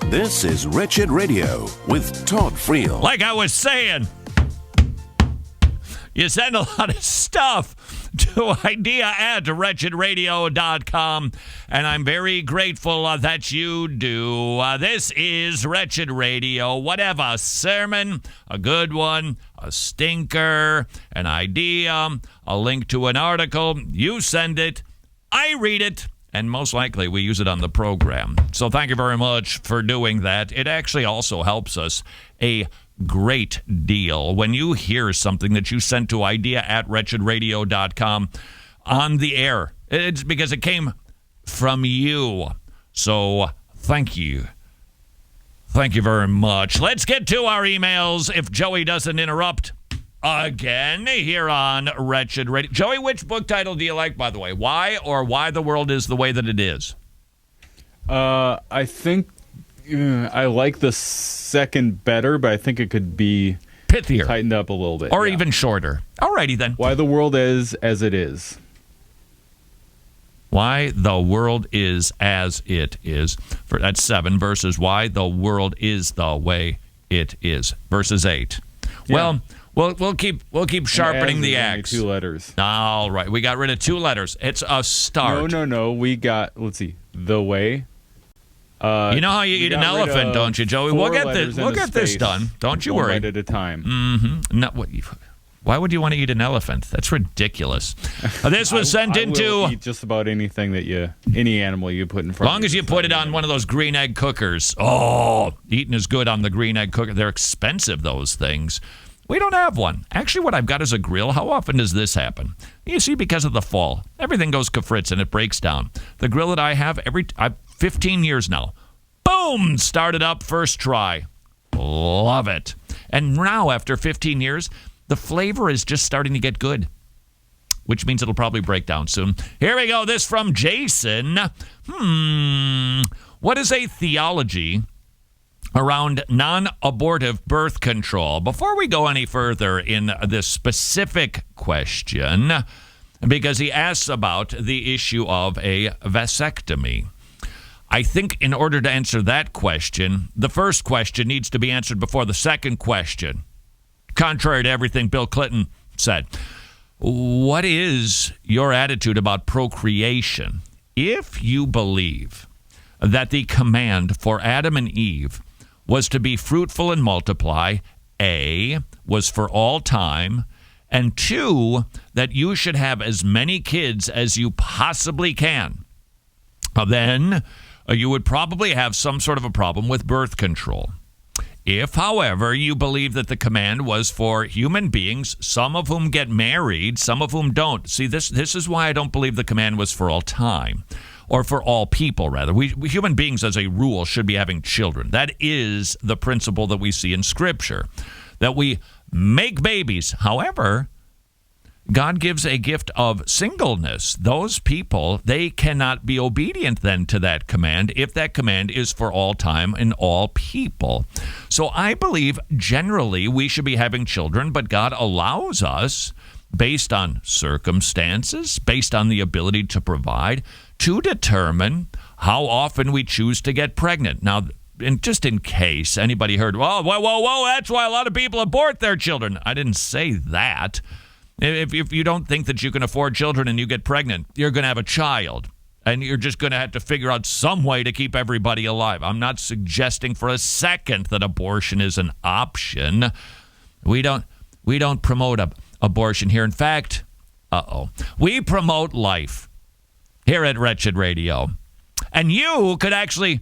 This is Wretched Radio with Todd Friel. Like I was saying, you send a lot of stuff to idea@wretchedradio.com, and I'm very grateful that you do. This is Wretched Radio. Whatever, a sermon, a good one, a stinker, an idea, a link to an article, you send it, I read it, and most likely we use it on the program. So thank you very much for doing that. It actually also helps us a great deal when you hear something that you sent to idea@wretchedradio.com on the air. It's because it came from you. So thank you. Thank you very much. Let's get to our emails if Joey doesn't interrupt again here on Wretched Radio. Joey, which book title do you like, by the way? Why the World is the Way That It Is? I think I like the second better, but I think it could be pithier, tightened up a little bit. Or even shorter. Alrighty then. Why the World Is As It Is. Why the World Is As It Is. That's 7 verses. Why the World Is the Way It Is. Verses 8. Yeah. Well, we'll keep sharpening the axe. 2 letters. All right. We got rid of 2 letters. It's a start. No. We got, let's see, the way. You know how you eat an elephant, don't you, Joey? We'll get this done. Don't you worry. One bite at a time. Mm-hmm. No, why would you want to eat an elephant? That's ridiculous. This was sent into. I will eat just about anything any animal you put in front. As long as you put it on one of those green egg cookers. Oh, eating is good on the green egg cooker. They're expensive, those things. We don't have one. Actually, what I've got is a grill. How often does this happen? You see, because of the fall, everything goes kafritz and it breaks down. The grill that I have, 15 years now. Boom! Started up first try. Love it. And now, after 15 years, the flavor is just starting to get good, which means it'll probably break down soon. Here we go. This from Jason. What is a theology around non-abortive birth control? Before we go any further in this specific question, because he asks about the issue of a vasectomy, I think in order to answer that question, the first question needs to be answered before the second question, contrary to everything Bill Clinton said. What is your attitude about procreation? If you believe that the command for Adam and Eve was to be fruitful and multiply, A, was for all time, and 2, that you should have as many kids as you possibly can, then you would probably have some sort of a problem with birth control. If, however, you believe that the command was for human beings, some of whom get married, some of whom don't. See, this is why I don't believe the command was for all time. Or for all people, rather. We human beings, as a rule, should be having children. That is the principle that we see in Scripture, that we make babies. However, God gives a gift of singleness. Those people, they cannot be obedient then to that command if that command is for all time and all people. So I believe generally we should be having children, but God allows us, based on circumstances, based on the ability to provide, to determine how often we choose to get pregnant. Now, just in case anybody heard, whoa, that's why a lot of people abort their children. I didn't say that. If you don't think that you can afford children and you get pregnant, you're going to have a child. And you're just going to have to figure out some way to keep everybody alive. I'm not suggesting for a second that abortion is an option. We don't promote abortion here. In fact, we promote life here at Wretched Radio. And you could actually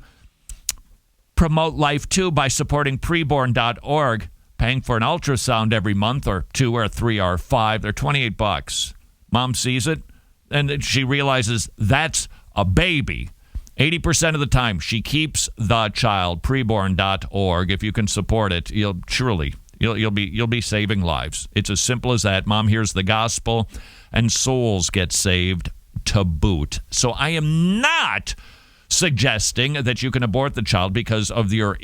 promote life, too, by supporting preborn.org, paying for an ultrasound every month, or 2 or 3 or 5. They're $28. Mom sees it, and she realizes that's a baby. 80% of the time, she keeps the child. Preborn.org. If you can support it, you'll be saving lives. It's as simple as that. Mom hears the gospel, and souls get saved to boot. So I am not suggesting that you can abort the child because of your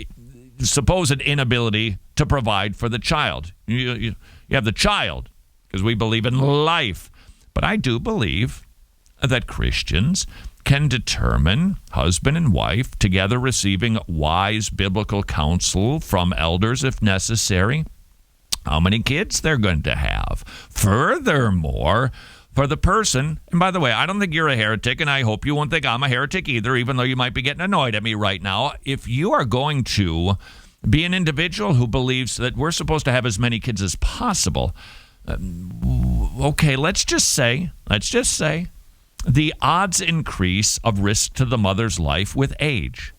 supposed inability to provide for the child. You have the child because we believe in life. But I do believe that Christians can determine, husband and wife, together receiving wise biblical counsel from elders if necessary, how many kids they're going to have. Furthermore, for the person, and by the way, I don't think you're a heretic, and I hope you won't think I'm a heretic either, even though you might be getting annoyed at me right now. If you are going to be an individual who believes that we're supposed to have as many kids as possible, okay, let's just say, the odds increase of risk to the mother's life with age.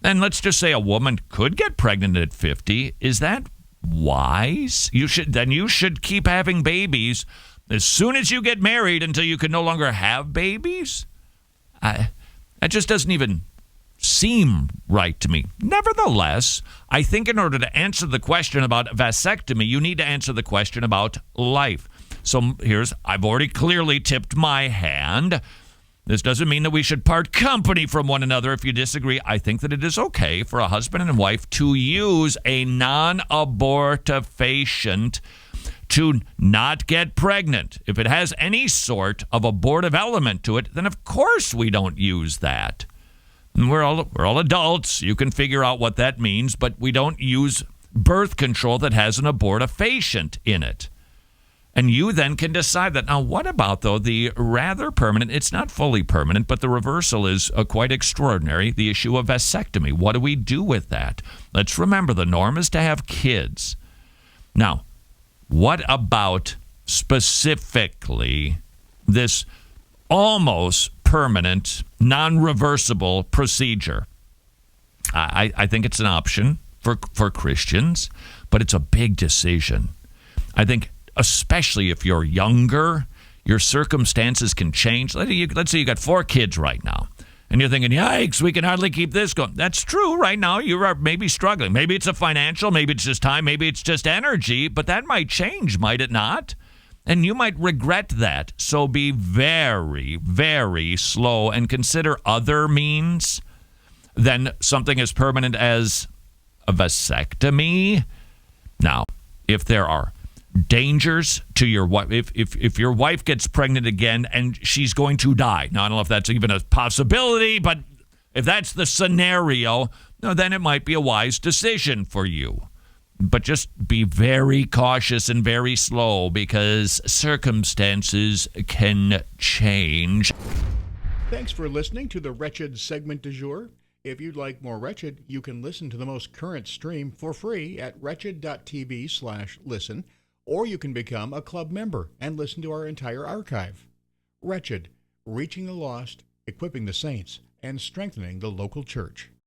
And let's just say a woman could get pregnant at 50. Is that wise? You should keep having babies as soon as you get married until you can no longer have babies? That just doesn't even seem right to me. Nevertheless, I think in order to answer the question about vasectomy, you need to answer the question about life. So I've already clearly tipped my hand. This doesn't mean that we should part company from one another if you disagree. I think that it is okay for a husband and wife to use a non-abortifacient to not get pregnant. If it has any sort of abortive element to it, then of course we don't use that. And we're all adults. You can figure out what that means, but we don't use birth control that has an abortifacient in it. And you then can decide that. Now, what about, though, the rather permanent, it's not fully permanent, but the reversal is quite extraordinary, the issue of vasectomy. What do we do with that? Let's remember the norm is to have kids. Now, what about specifically this almost permanent, non-reversible procedure? I think it's an option for Christians, but it's a big decision. I think especially if you're younger, your circumstances can change. Let's say you got 4 kids right now, and you're thinking, yikes, we can hardly keep this going. That's true. Right now, you are maybe struggling. Maybe it's a financial, maybe it's just time, maybe it's just energy, but that might change, might it not? And you might regret that. So be very, very slow and consider other means than something as permanent as a vasectomy. Now, if there are dangers to your wife, if your wife gets pregnant again and she's going to die. Now, I don't know if that's even a possibility, but if that's the scenario, then it might be a wise decision for you. But just be very cautious and very slow because circumstances can change. Thanks for listening to the Wretched segment du jour. If you'd like more Wretched, you can listen to the most current stream for free at wretched.tv/listen. Or you can become a club member and listen to our entire archive. Wretched, reaching the lost, equipping the saints, and strengthening the local church.